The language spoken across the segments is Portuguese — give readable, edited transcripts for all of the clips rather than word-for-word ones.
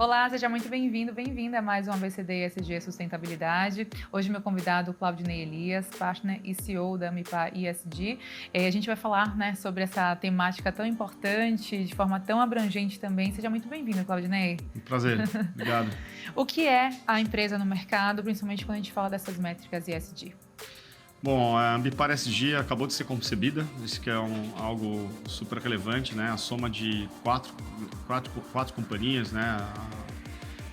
Olá, seja muito bem-vindo, bem-vinda a mais um ABCD ESG Sustentabilidade. Hoje meu convidado, Claudinei Elias, partner e CEO da Ambipar ESG. A gente vai falar, sobre essa temática tão importante, de forma tão abrangente também. Seja muito bem-vindo, Claudinei. Um prazer, obrigado. O que é a empresa no mercado, principalmente quando a gente fala dessas métricas ESG? Bom, a Ambipar ESG acabou de ser concebida, isso que é algo super relevante, né? A soma de quatro companhias, né?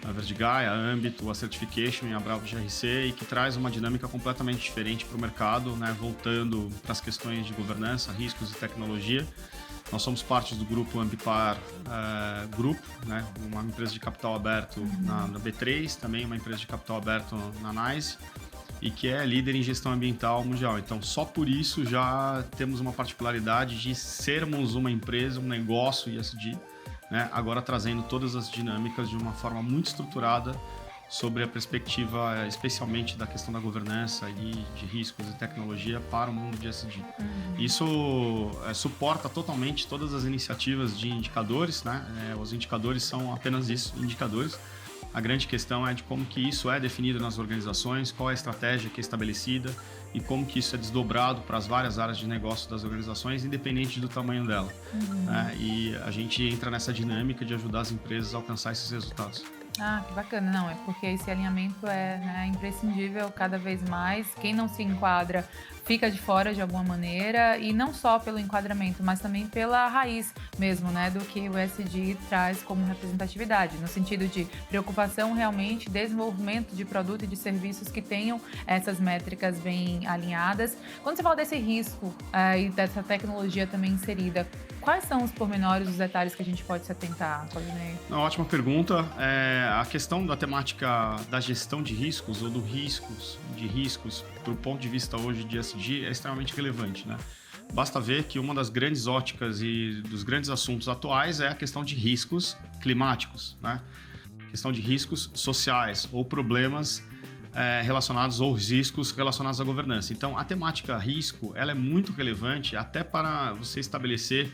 A Verdigai, a Ambito, a Certification e a Bravo GRC, e que traz uma dinâmica completamente diferente para o mercado, né? Voltando para as questões de governança, riscos e tecnologia. Nós somos parte do grupo Ambipar Group, né? Uma empresa de capital aberto na B3, também uma empresa de capital aberto na NYSE, e que é líder em gestão ambiental mundial. Então, só por isso já temos uma particularidade de sermos uma empresa, um negócio ESG, né? Agora trazendo todas as dinâmicas de uma forma muito estruturada sobre a perspectiva, especialmente da questão da governança e de riscos e tecnologia para o mundo de ESG. Isso suporta totalmente todas as iniciativas de indicadores, né? Os indicadores são apenas isso, indicadores. A grande questão é de como que isso é definido nas organizações, qual é a estratégia que é estabelecida e como que isso é desdobrado para as várias áreas de negócio das organizações, independente do tamanho dela. E a gente entra nessa dinâmica de ajudar as empresas a alcançar esses resultados. Ah, que bacana. Não, é porque esse alinhamento é imprescindível cada vez mais. Quem não se enquadra fica de fora de alguma maneira, e não só pelo enquadramento, mas também pela raiz mesmo, do que o ESG traz como representatividade, no sentido de preocupação realmente, desenvolvimento de produto e de serviços que tenham essas métricas bem alinhadas. Quando você fala desse risco e dessa tecnologia também inserida, quais são os pormenores, os detalhes que a gente pode se atentar, Claudinei? Uma ótima pergunta. A questão da temática da gestão de riscos ou do riscos do ponto de vista hoje de ESG é extremamente relevante, né? Basta ver que uma das grandes óticas e dos grandes assuntos atuais é a questão de riscos climáticos, né? Questão de riscos sociais ou problemas relacionados ou riscos relacionados à governança. Então, a temática risco ela é muito relevante até para você estabelecer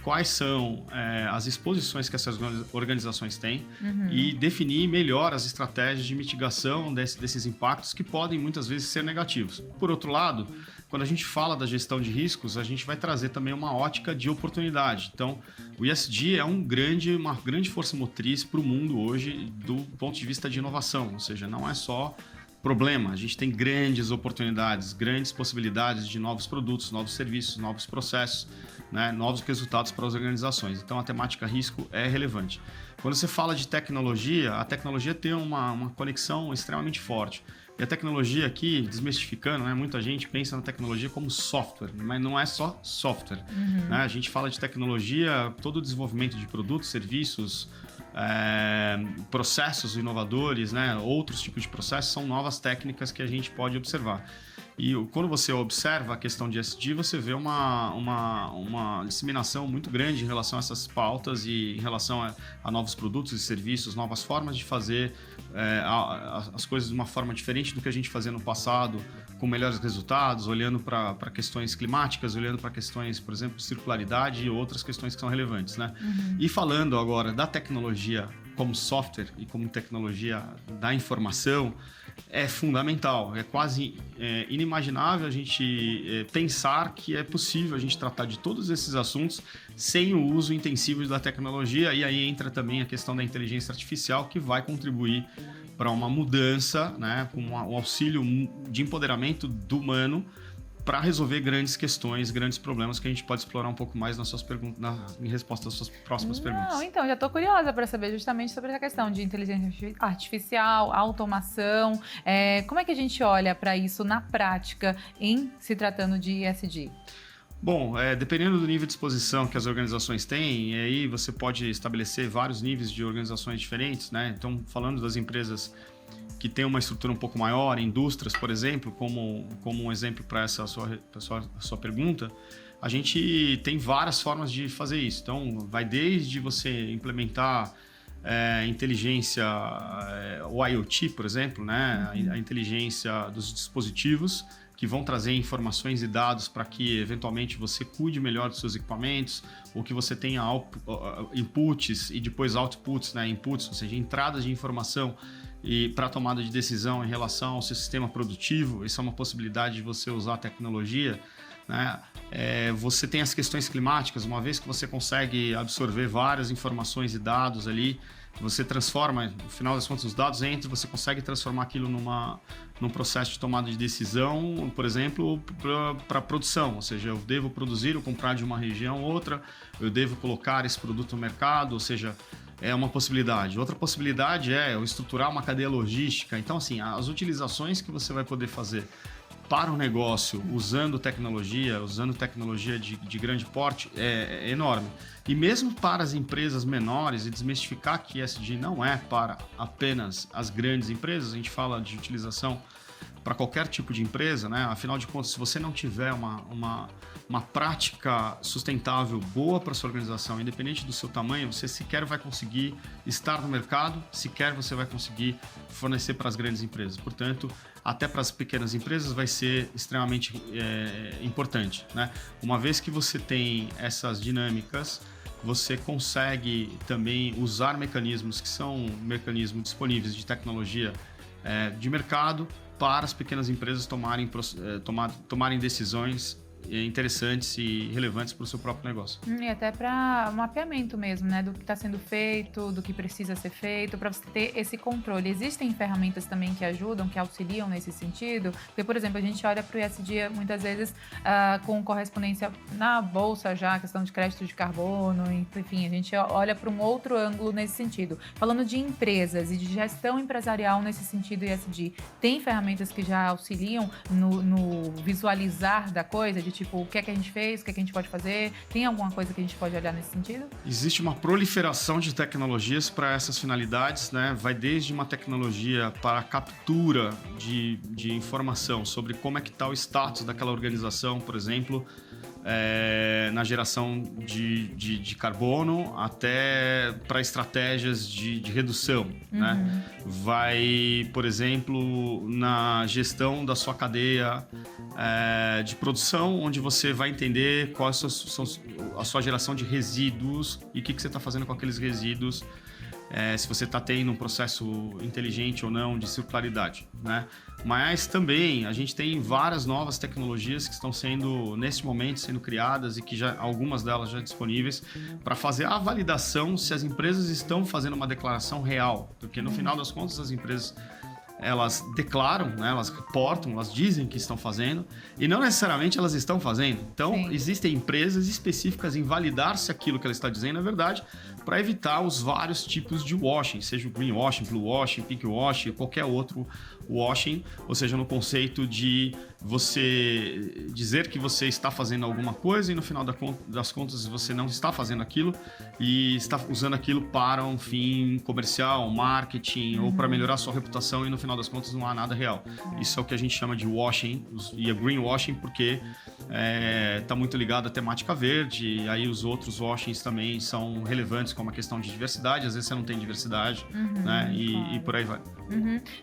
quais são as exposições que essas organizações têm e definir melhor as estratégias de mitigação desses impactos que podem muitas vezes ser negativos. Por outro lado, quando a gente fala da gestão de riscos, a gente vai trazer também uma ótica de oportunidade. Então, o ESG é uma grande força motriz para o mundo hoje do ponto de vista de inovação, ou seja, não é só problema, a gente tem grandes oportunidades, grandes possibilidades de novos produtos, novos serviços, novos processos, né, novos resultados para as organizações. Então, a temática risco é relevante. Quando você fala de tecnologia, a tecnologia tem uma conexão extremamente forte. E a tecnologia aqui, desmistificando, muita gente pensa na tecnologia como software, mas não é só software. Né? A gente fala de tecnologia, todo o desenvolvimento de produtos, serviços, processos inovadores, outros tipos de processos, são novas técnicas que a gente pode observar. E quando você observa a questão de ESG, você vê uma disseminação muito grande em relação a essas pautas e em relação a novos produtos e serviços, novas formas de fazer as coisas de uma forma diferente do que a gente fazia no passado, com melhores resultados, olhando para questões climáticas, olhando para questões, por exemplo, de circularidade e outras questões que são relevantes, né? E falando agora da tecnologia como software e como tecnologia da informação, é fundamental, é quase inimaginável a gente pensar que é possível a gente tratar de todos esses assuntos sem o uso intensivo da tecnologia, e aí entra também a questão da inteligência artificial, que vai contribuir para uma mudança, com um auxílio de empoderamento do humano para resolver grandes questões, grandes problemas que a gente pode explorar um pouco mais nas suas perguntas, em resposta às suas próximas perguntas. Então, já estou curiosa para saber justamente sobre essa questão de inteligência artificial, automação. Como é que a gente olha para isso na prática em se tratando de ESG? Bom, dependendo do nível de exposição que as organizações têm, aí você pode estabelecer vários níveis de organizações diferentes, né? Então, falando das empresas que têm uma estrutura um pouco maior, indústrias, por exemplo, como um exemplo para essa sua pergunta, a gente tem várias formas de fazer isso. Então, vai desde você implementar inteligência, o IoT, por exemplo, né? A inteligência dos dispositivos, que vão trazer informações e dados para que, eventualmente, você cuide melhor dos seus equipamentos, ou que você tenha inputs e depois outputs, né? Inputs, ou seja, entradas de informação e para tomada de decisão em relação ao seu sistema produtivo. Isso é uma possibilidade de você usar a tecnologia, né? Você tem as questões climáticas, uma vez que você consegue absorver várias informações e dados ali, você transforma, no final das contas, os dados entram, você consegue transformar aquilo num processo de tomada de decisão, por exemplo, para produção, ou seja, eu devo produzir ou comprar de uma região ou outra, eu devo colocar esse produto no mercado, ou seja, é uma possibilidade. Outra possibilidade é eu estruturar uma cadeia logística. Então, assim, as utilizações que você vai poder fazer para o negócio usando tecnologia de grande porte é enorme. E mesmo para as empresas menores, e desmistificar que ESG não é para apenas as grandes empresas, a gente fala de utilização para qualquer tipo de empresa, né? Afinal de contas, se você não tiver uma prática sustentável boa para sua organização, independente do seu tamanho, você sequer vai conseguir estar no mercado, sequer você vai conseguir fornecer para as grandes empresas. Portanto, até para as pequenas empresas vai ser extremamente importante, né? Uma vez que você tem essas dinâmicas, você consegue também usar mecanismos que são mecanismos disponíveis de tecnologia de mercado para as pequenas empresas tomarem decisões interessantes e relevantes para o seu próprio negócio. E até para mapeamento mesmo, né? Do que está sendo feito, do que precisa ser feito, para você ter esse controle. Existem ferramentas também que ajudam, que auxiliam nesse sentido? Porque, por exemplo, a gente olha para o ESG muitas vezes com correspondência na bolsa já, questão de crédito de carbono, enfim, a gente olha para um outro ângulo nesse sentido. Falando de empresas e de gestão empresarial nesse sentido ESG, tem ferramentas que já auxiliam no visualizar da coisa, de tipo, o que é que a gente fez, o que é que a gente pode fazer? Tem alguma coisa que a gente pode olhar nesse sentido? Existe uma proliferação de tecnologias para essas finalidades, né? Vai desde uma tecnologia para a captura de informação sobre como é que está o status daquela organização, por exemplo, na geração de carbono, até para estratégias de redução, né? Vai, por exemplo, na gestão da sua cadeia de produção, onde você vai entender qual a sua geração de resíduos e o que você está fazendo com aqueles resíduos, se você está tendo um processo inteligente ou não de circularidade, né? Mas também a gente tem várias novas tecnologias que estão nesse momento, sendo criadas e que algumas delas já disponíveis para fazer a validação se as empresas estão fazendo uma declaração real, porque no final das contas as empresas elas declaram, né, elas reportam, elas dizem que estão fazendo e não necessariamente elas estão fazendo. Então, sim, existem empresas específicas em validar se aquilo que ela está dizendo é verdade, para evitar os vários tipos de washing, seja o greenwashing, blue washing, pink washing, qualquer outro washing, ou seja, no conceito de você dizer que você está fazendo alguma coisa e no final das contas você não está fazendo aquilo e está usando aquilo para um fim comercial, marketing ou para melhorar sua reputação e no final das contas não há nada real. Isso é o que a gente chama de washing e é greenwashing porque está muito ligado à temática verde e aí os outros washings também são relevantes como a questão de diversidade, às vezes você não tem diversidade, né? E por aí vai.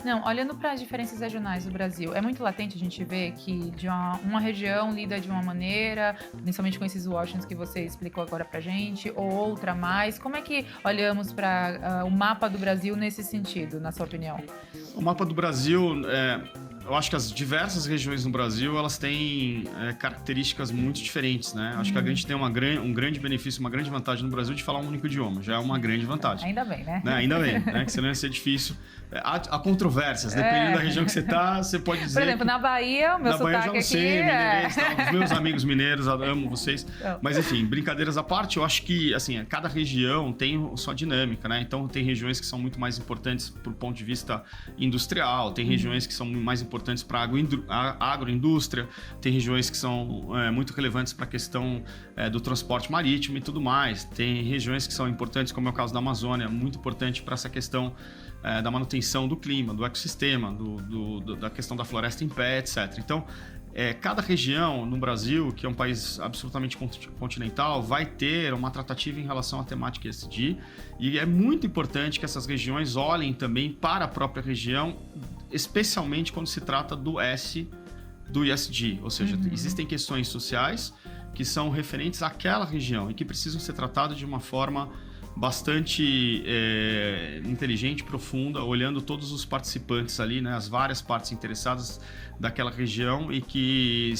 Não, olhando para as diferenças regionais do Brasil, é muito latente a gente ver que de uma região lida de uma maneira, principalmente com esses washings que você explicou agora pra gente, ou outra mais. Como é que olhamos para o mapa do Brasil nesse sentido, na sua opinião? O mapa do Brasil, eu acho que as diversas regiões no Brasil, elas têm características muito diferentes, né? Acho que a gente tem um grande benefício, uma grande vantagem no Brasil de falar um único idioma. Já é uma grande vantagem. Ainda bem, né? Ainda bem, né? Que senão ia ser difícil. Há controvérsias, dependendo da região que você está, você pode dizer... Por exemplo, na Bahia, o meu sotaque aqui... Na Bahia eu já não sei, mineirense, os meus amigos mineiros, amo vocês. Mas, enfim, brincadeiras à parte, eu acho que, assim, cada região tem sua dinâmica, né? Então, tem regiões que são muito mais importantes do ponto de vista industrial, tem regiões que são mais importantes para a agroindústria, tem regiões que são muito relevantes para a questão do transporte marítimo e tudo mais, tem regiões que são importantes, como é o caso da Amazônia, muito importante para essa questão da manutenção do clima, do ecossistema, da questão da floresta em pé, etc. Então, Cada região no Brasil, que é um país absolutamente continental, vai ter uma tratativa em relação à temática ESG, e é muito importante que essas regiões olhem também para a própria região, especialmente quando se trata do S do ESG, ou seja, existem questões sociais que são referentes àquela região e que precisam ser tratadas de uma forma bastante inteligente, profunda, olhando todos os participantes ali, né, as várias partes interessadas daquela região. E que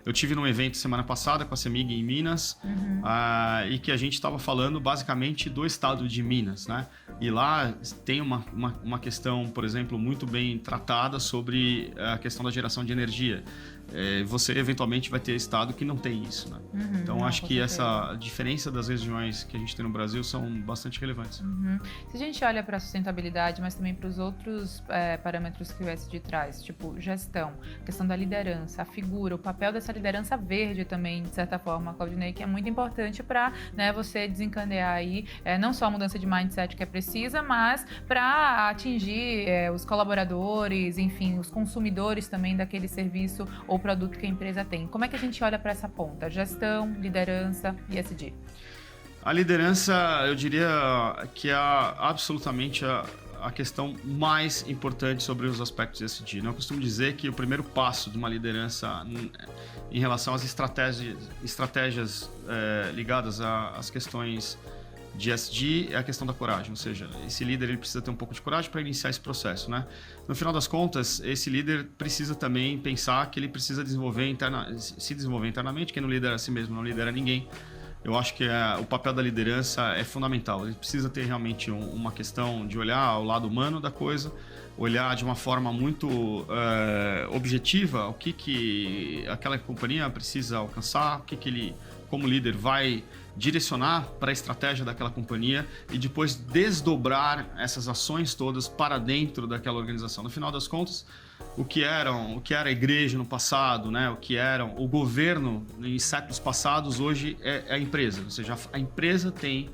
eu tive num evento semana passada com a CEMIG em Minas, e que a gente estava falando basicamente do estado de Minas, né? E lá tem uma questão, por exemplo, muito bem tratada sobre a questão da geração de energia. Você eventualmente vai ter estado que não tem isso, né? Então acho que essa diferença das regiões que a gente tem no Brasil são bastante relevantes. Se a gente olha para a sustentabilidade, mas também para os outros parâmetros que o ESG traz, tipo gestão, questão da liderança, a figura, o papel dessa liderança verde também, de certa forma, Claudinei, que é muito importante para, né, você desencadear aí não só a mudança de mindset que é precisa, mas para atingir os colaboradores, enfim, os consumidores também daquele serviço ou produto que a empresa tem. Como é que a gente olha para essa ponta? Gestão, liderança e ESG? A liderança, eu diria que é absolutamente a questão mais importante sobre os aspectos ESG. Eu costumo dizer que o primeiro passo de uma liderança em relação às estratégias ligadas às questões de ESG é a questão da coragem, ou seja, esse líder ele precisa ter um pouco de coragem para iniciar esse processo, né? No final das contas, esse líder precisa também pensar que ele precisa se desenvolver internamente. Quem não lidera a si mesmo não lidera ninguém. Eu acho que o papel da liderança é fundamental. Ele precisa ter realmente uma questão de olhar o lado humano da coisa, olhar de uma forma muito objetiva o que aquela companhia precisa alcançar, o que ele, como líder, vai direcionar para a estratégia daquela companhia e depois desdobrar essas ações todas para dentro daquela organização. No final das contas, o que era a igreja no passado, né? O que era o governo em séculos passados, hoje é a empresa. Ou seja, a empresa tem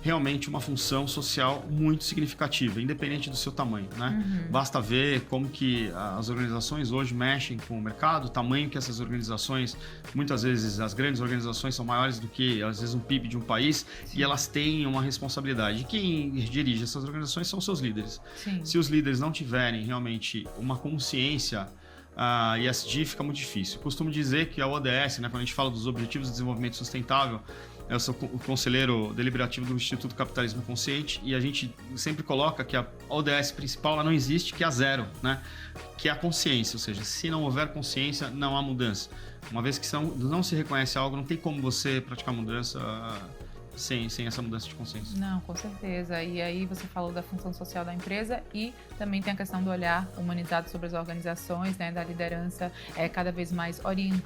realmente uma função social muito significativa, independente do seu tamanho, né? Basta ver como que as organizações hoje mexem com o mercado, o tamanho que essas organizações, muitas vezes as grandes organizações são maiores do que, às vezes, um PIB de um país. Sim. E elas têm uma responsabilidade. E quem dirige essas organizações são seus líderes. Sim. Se os líderes não tiverem realmente uma consciência, a ESG fica muito difícil. Eu costumo dizer que a ODS, né, quando a gente fala dos Objetivos de Desenvolvimento Sustentável, eu sou o conselheiro deliberativo do Instituto Capitalismo Consciente, e a gente sempre coloca que a ODS principal ela não existe, que é a zero, né? Que é a consciência, ou seja, se não houver consciência, não há mudança. Uma vez que não se reconhece algo, não tem como você praticar mudança sem essa mudança de consciência. Não, com certeza. E aí você falou da função social da empresa e também tem a questão do olhar humanizado sobre as organizações, né, da liderança cada vez mais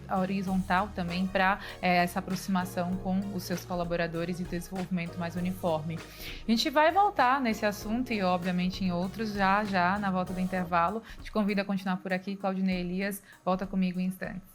horizontal também para essa aproximação com os seus colaboradores e desenvolvimento mais uniforme. A gente vai voltar nesse assunto e, obviamente, em outros já na volta do intervalo. Te convido a continuar por aqui. Claudinei Elias, volta comigo em instantes.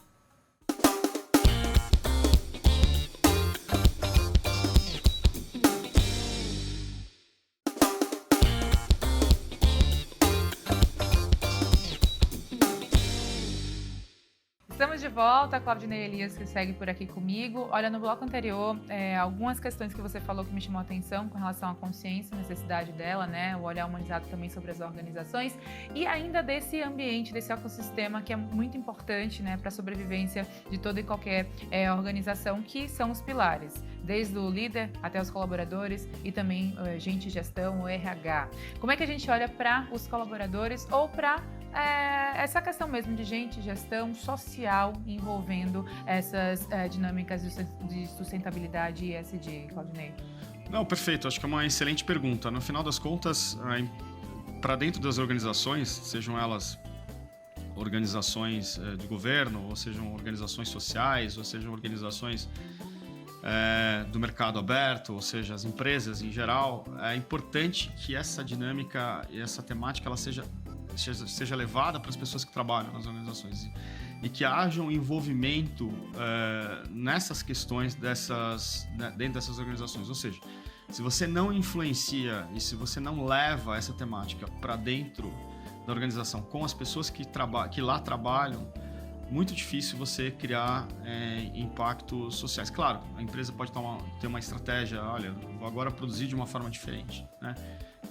Estamos de volta, Claudinei Elias, que segue por aqui comigo. Olha, no bloco anterior, algumas questões que você falou que me chamou a atenção com relação à consciência, a necessidade dela, né? O olhar humanizado também sobre as organizações e ainda desse ambiente, desse ecossistema que é muito importante, né, para a sobrevivência de toda e qualquer organização, que são os pilares, desde o líder até os colaboradores e também gente de gestão, o RH. Como é que a gente olha para os colaboradores ou para essa questão mesmo de gente, gestão social envolvendo essas dinâmicas de sustentabilidade e ESG, Claudinei? Não, perfeito. Acho que é uma excelente pergunta. No final das contas, para dentro das organizações, sejam elas organizações de governo, ou sejam organizações sociais, ou sejam organizações do mercado aberto, ou seja, as empresas em geral, é importante que essa dinâmica e essa temática ela seja levada para as pessoas que trabalham nas organizações e que haja um envolvimento nessas questões dentro dessas organizações. Ou seja, se você não influencia e se você não leva essa temática para dentro da organização com as pessoas que lá trabalham, muito difícil você criar impactos sociais. Claro, a empresa pode ter uma estratégia, olha, vou agora produzir de uma forma diferente, né?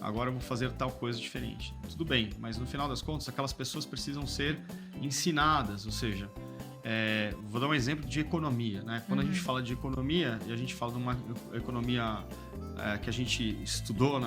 Agora eu vou fazer tal coisa diferente. Tudo bem, mas no final das contas, aquelas pessoas precisam ser ensinadas, ou seja, vou dar um exemplo de economia, né? Quando a gente fala de economia, e a gente fala de uma economia que a gente estudou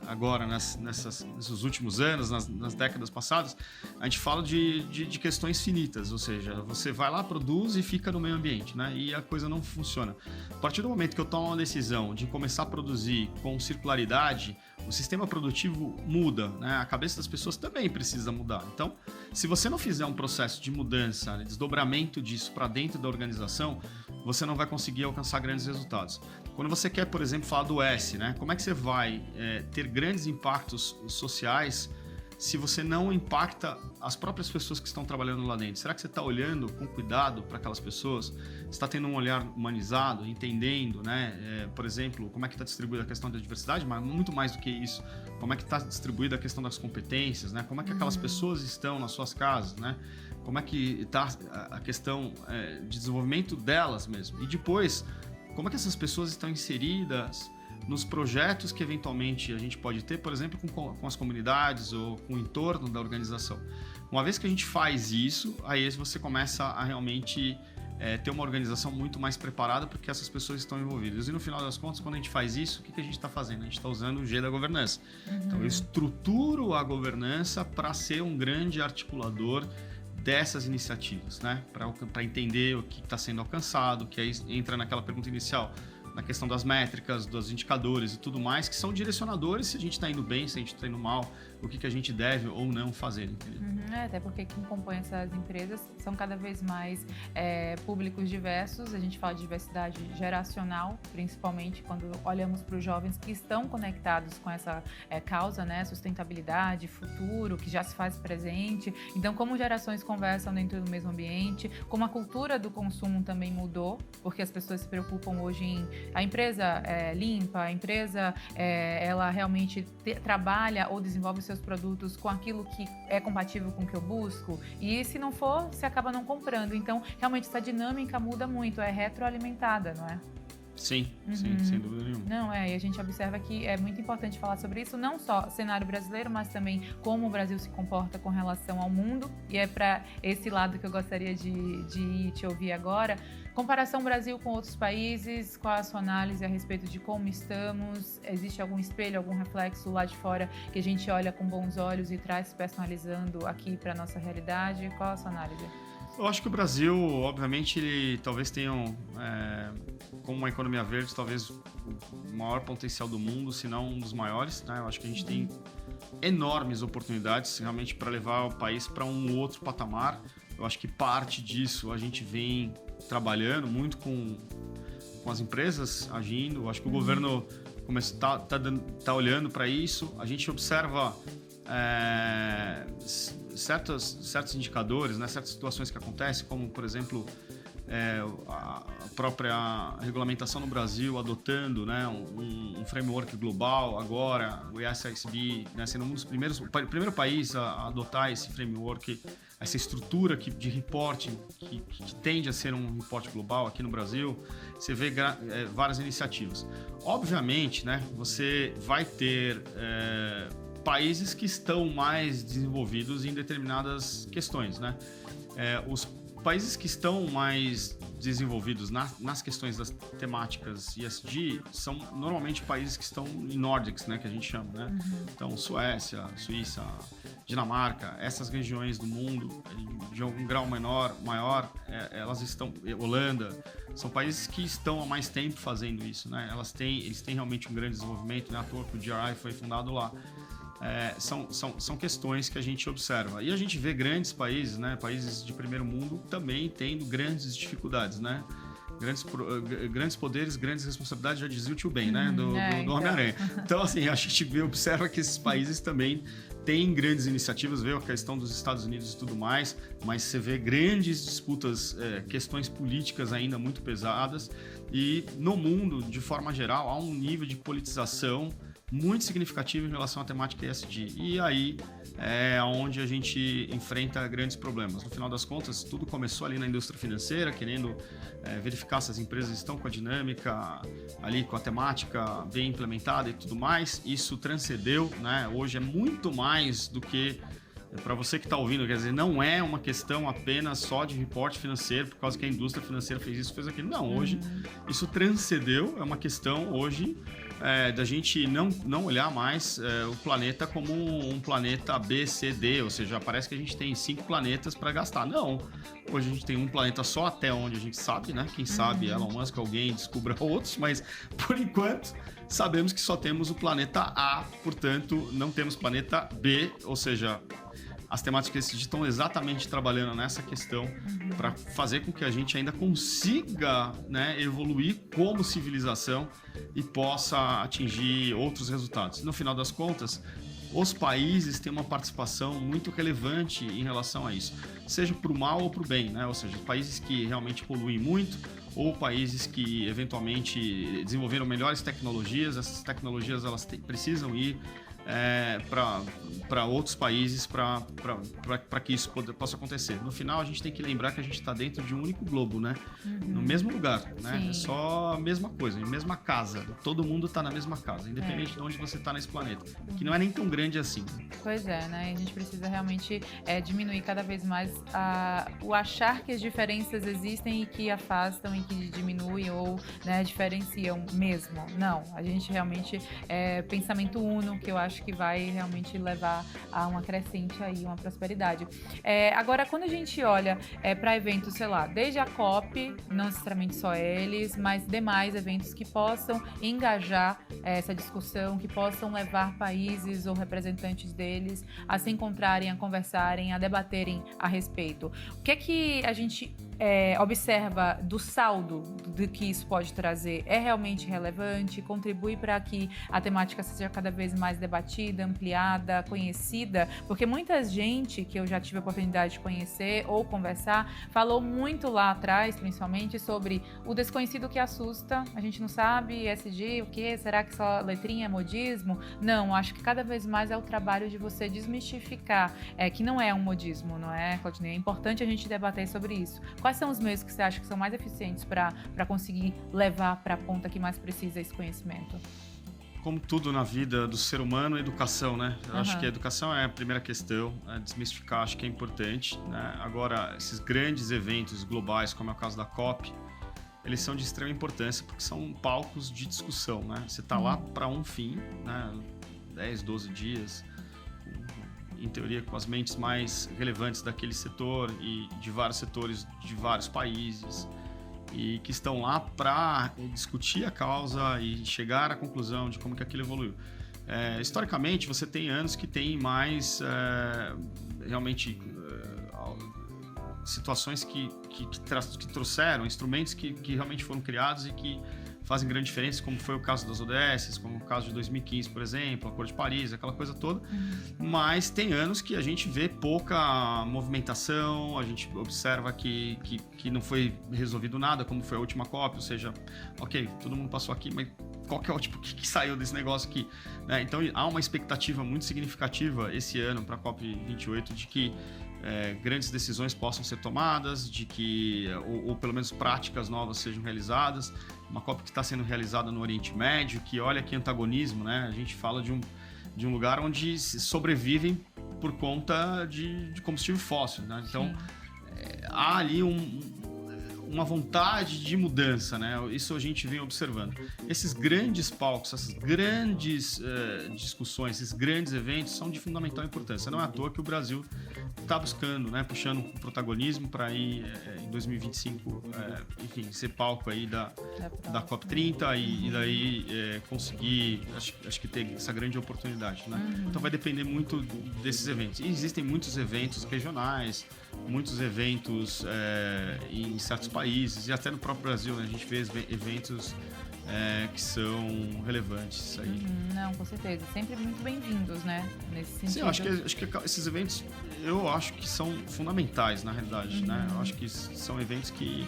agora nesses últimos anos, nas décadas passadas, a gente fala de questões finitas, ou seja, você vai lá, produz e fica no meio ambiente, né? E a coisa não funciona. A partir do momento que eu tomo uma decisão de começar a produzir com circularidade, o sistema produtivo muda, né? A cabeça das pessoas também precisa mudar. Então, se você não fizer um processo de mudança, né, desdobramento disso para dentro da organização, você não vai conseguir alcançar grandes resultados. Quando você quer, por exemplo, falar do S, né? Como é que você vai ter grandes impactos sociais se você não impacta as próprias pessoas que estão trabalhando lá dentro? Será que você está olhando com cuidado para aquelas pessoas? Você está tendo um olhar humanizado, entendendo, né? Por exemplo, como é que está distribuída a questão da diversidade, mas muito mais do que isso, como é que está distribuída a questão das competências, né? Como é que aquelas pessoas estão nas suas casas, né? Como é que está a questão de desenvolvimento delas mesmo? E depois, como é que essas pessoas estão inseridas nos projetos que eventualmente a gente pode ter, por exemplo, com as comunidades ou com o entorno da organização. Uma vez que a gente faz isso, aí você começa a realmente ter uma organização muito mais preparada porque essas pessoas estão envolvidas. E no final das contas, quando a gente faz isso, o que a gente está fazendo? A gente está usando o G da governança. Então, eu estruturo a governança para ser um grande articulador dessas iniciativas, né? Para entender o que está sendo alcançado, que aí entra naquela pergunta inicial, na questão das métricas, dos indicadores e tudo mais, que são direcionadores se a gente está indo bem, se a gente está indo mal, o que a gente deve ou não fazer, entendeu? Até porque quem compõe essas empresas são cada vez mais públicos diversos. A gente fala de diversidade geracional, principalmente quando olhamos para os jovens que estão conectados com essa causa, né? Sustentabilidade, futuro, que já se faz presente. Então, como gerações conversam dentro do mesmo ambiente, como a cultura do consumo também mudou, porque as pessoas se preocupam hoje em a empresa limpa, a empresa ela realmente trabalha ou desenvolve seus produtos com aquilo que é compatível com o que eu busco, e se não for, você acaba não comprando. Então, realmente, essa dinâmica muda muito, é retroalimentada, não é? Sim, sim, sem dúvida nenhuma. Não, e a gente observa que é muito importante falar sobre isso, não só cenário brasileiro, mas também como o Brasil se comporta com relação ao mundo, e é para esse lado que eu gostaria de ir te ouvir agora. Comparação Brasil com outros países, qual a sua análise a respeito de como estamos? Existe algum espelho, algum reflexo lá de fora que a gente olha com bons olhos e traz personalizando aqui para a nossa realidade? Qual a sua análise? Eu acho que o Brasil, obviamente, ele talvez tenha, como uma economia verde, talvez o maior potencial do mundo, se não um dos maiores, né? Eu acho que a gente tem enormes oportunidades realmente para levar o país para um outro patamar. Eu acho que parte disso a gente vem trabalhando muito com as empresas agindo. Eu acho que o governo tá olhando para isso. A gente observa certos indicadores, né, certas situações que acontecem, como, por exemplo, a própria regulamentação no Brasil adotando, né, um framework global agora, o ISSB, né, sendo um dos o primeiro país a adotar esse framework, essa estrutura de reporting que tende a ser um reporte global aqui no Brasil. Você vê várias iniciativas. Obviamente, né, você vai ter países que estão mais desenvolvidos em determinadas questões, né? Os países que estão mais desenvolvidos nas questões das temáticas ESG são normalmente países que estão em Nordics, né, que a gente chama, né? Então, Suécia, Suíça, Dinamarca, essas regiões do mundo, de algum grau maior, elas estão... Holanda, são países que estão há mais tempo fazendo isso, né? Eles têm realmente um grande desenvolvimento, né? À toa que o GRI foi fundado lá. São questões que a gente observa. E a gente vê grandes países, né, países de primeiro mundo, também tendo grandes dificuldades, né? Grandes poderes, grandes responsabilidades, já dizia o tio Ben, né? Do Homem-Aranha. Então, assim, a gente observa que esses países também têm grandes iniciativas, vê a questão dos Estados Unidos e tudo mais, mas você vê grandes disputas, questões políticas ainda muito pesadas, e no mundo, de forma geral, há um nível de politização muito significativo em relação à temática ESG. E aí é onde a gente enfrenta grandes problemas. No final das contas, tudo começou ali na indústria financeira, querendo verificar se as empresas estão com a dinâmica ali, com a temática bem implementada e tudo mais. Isso transcendeu, né? Hoje é muito mais do que... Para você que está ouvindo, quer dizer, não é uma questão apenas só de reporte financeiro, por causa que a indústria financeira fez isso, fez aquilo. Não, hoje isso transcendeu, é uma questão hoje da gente não olhar mais o planeta como um planeta B, C, D, ou seja, parece que a gente tem 5 planetas para gastar. Não, hoje a gente tem um planeta só até onde a gente sabe, né? Quem sabe Elon Musk, alguém descubra outros, mas por enquanto sabemos que só temos o planeta A, portanto não temos planeta B, ou seja... As temáticas estão exatamente trabalhando nessa questão para fazer com que a gente ainda consiga, né, evoluir como civilização e possa atingir outros resultados. No final das contas, os países têm uma participação muito relevante em relação a isso, seja para o mal ou para o bem, né? Ou seja, países que realmente poluem muito ou países que eventualmente desenvolveram melhores tecnologias, essas tecnologias elas precisam ir para outros países para que isso possa acontecer. No final, a gente tem que lembrar que a gente está dentro de um único globo, né? No mesmo lugar, né? É só a mesma coisa, a mesma casa. Todo mundo está na mesma casa, independente de onde você está nesse planeta, que não é nem tão grande assim. Pois é, né? A gente precisa realmente diminuir cada vez mais o achar que as diferenças existem e que afastam e que diminuem ou, né, diferenciam mesmo. Não, a gente realmente pensamento uno, que eu acho que vai realmente levar a uma crescente aí, uma prosperidade. Agora, quando a gente olha para eventos, sei lá, desde a COP, não necessariamente só eles, mas demais eventos que possam engajar essa discussão, que possam levar países ou representantes deles a se encontrarem, a conversarem, a debaterem a respeito. O que é que a gente observa do saldo do que isso pode trazer? É realmente relevante? Contribui para que a temática seja cada vez mais debatida, ampliada, conhecida? Porque muita gente que eu já tive a oportunidade de conhecer ou conversar falou muito lá atrás, principalmente, sobre o desconhecido que assusta. A gente não sabe, ESG, o que? Será que só letrinha é modismo? Não, acho que cada vez mais é o trabalho de você desmistificar que não é um modismo, não é, Claudinei? É importante a gente debater sobre isso. Quais são os meios que você acha que são mais eficientes para conseguir levar para a ponta que mais precisa esse conhecimento? Como tudo na vida do ser humano, educação, né? Eu acho que a educação é a primeira questão, desmistificar acho que é importante, né? Agora, esses grandes eventos globais, como é o caso da COP, eles são de extrema importância porque são palcos de discussão, né? Você está lá para um fim, né? 10, 12 dias, em teoria com as mentes mais relevantes daquele setor e de vários setores de vários países e que estão lá para discutir a causa e chegar à conclusão de como que aquilo evoluiu. Historicamente, você tem anos que tem mais realmente situações que trouxeram instrumentos que realmente foram criados e que fazem grande diferença, como foi o caso das ODS, como o caso de 2015, por exemplo, o Acordo de Paris, aquela coisa toda. Mas tem anos que a gente vê pouca movimentação, a gente observa que não foi resolvido nada, como foi a última COP, ou seja, ok, todo mundo passou aqui, mas qual que é o tipo que saiu desse negócio aqui? Né? Então há uma expectativa muito significativa esse ano para a COP28 de que grandes decisões possam ser tomadas, de que, ou pelo menos práticas novas sejam realizadas. Uma COP que está sendo realizada no Oriente Médio, que olha que antagonismo, né? A gente fala de um lugar onde sobrevivem por conta de combustível fóssil, né? Então, há ali uma vontade de mudança, né? Isso a gente vem observando. Esses grandes palcos, essas grandes discussões, esses grandes eventos são de fundamental importância. Não é à toa que o Brasil está buscando, né, puxando o protagonismo para ir em 2025, enfim, ser palco aí da COP30 e daí conseguir, acho que ter essa grande oportunidade, né? Então vai depender muito desses eventos. E existem muitos eventos regionais, muitos eventos em certos países e até no próprio Brasil, né? A gente vê eventos que são relevantes aí. Não, com certeza. Sempre muito bem-vindos, né? Nesse sentido. Sim, acho que esses eventos, eu acho que são fundamentais, na realidade, né? Eu acho que são eventos que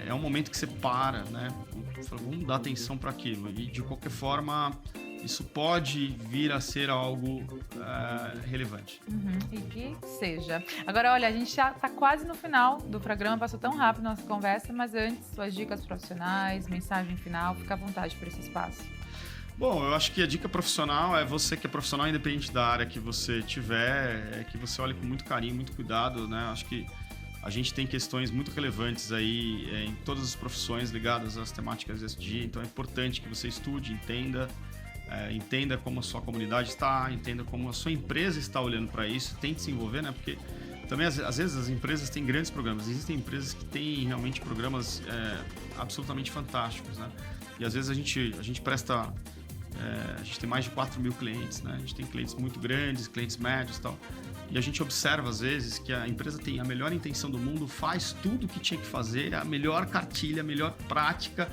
é um momento que você para, né? Vamos dar atenção para aquilo. E, de qualquer forma, isso pode vir a ser algo relevante. E que seja. Agora, olha, a gente já está quase no final do programa, passou tão rápido a nossa conversa, mas antes, suas dicas profissionais, mensagem final, fica à vontade para esse espaço. Bom, eu acho que a dica profissional é você que é profissional, independente da área que você tiver, que você olhe com muito carinho, muito cuidado, né? Acho que a gente tem questões muito relevantes aí em todas as profissões ligadas às temáticas ESG, então é importante que você estude, entenda como a sua comunidade está, entenda como a sua empresa está olhando para isso, tente se envolver, né? Porque também, às vezes, as empresas têm grandes programas, existem empresas que têm realmente programas absolutamente fantásticos, né? E às vezes a gente presta... a gente tem mais de 4 mil clientes, né? A gente tem clientes muito grandes, clientes médios e tal. E a gente observa, às vezes, que a empresa tem a melhor intenção do mundo, faz tudo o que tinha que fazer, a melhor cartilha, a melhor prática.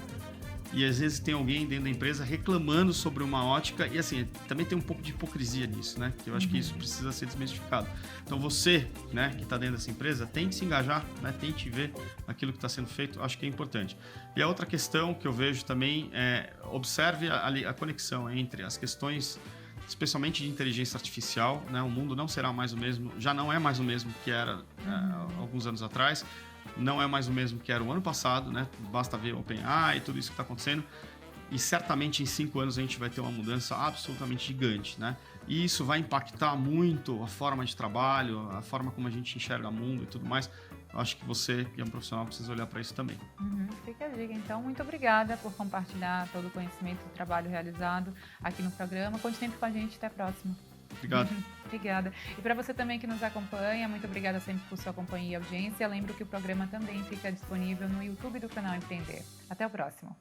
E às vezes tem alguém dentro da empresa reclamando sobre uma ótica. E assim, também tem um pouco de hipocrisia nisso, né? Que eu acho que isso precisa ser desmistificado. Então você, né, que está dentro dessa empresa, tente se engajar, né? Tente ver aquilo que está sendo feito. Acho que é importante. E a outra questão que eu vejo também é observe a conexão entre as questões, especialmente de inteligência artificial, né? O mundo não será mais o mesmo, já não é mais o mesmo que era alguns anos atrás, não é mais o mesmo que era o ano passado, né? Basta ver o OpenAI e tudo isso que está acontecendo, e certamente em 5 anos a gente vai ter uma mudança absolutamente gigante, né? E isso vai impactar muito a forma de trabalho, a forma como a gente enxerga o mundo e tudo mais. Eu acho que você, que é um profissional, precisa olhar para isso também. Fica a dica, então. Muito obrigada por compartilhar todo o conhecimento do trabalho realizado aqui no programa. Conte sempre com a gente. Até a próxima. Obrigado. Obrigada. E para você também que nos acompanha, muito obrigada sempre por sua companhia e audiência. Lembro que o programa também fica disponível no YouTube do canal Empreender. Até o próximo.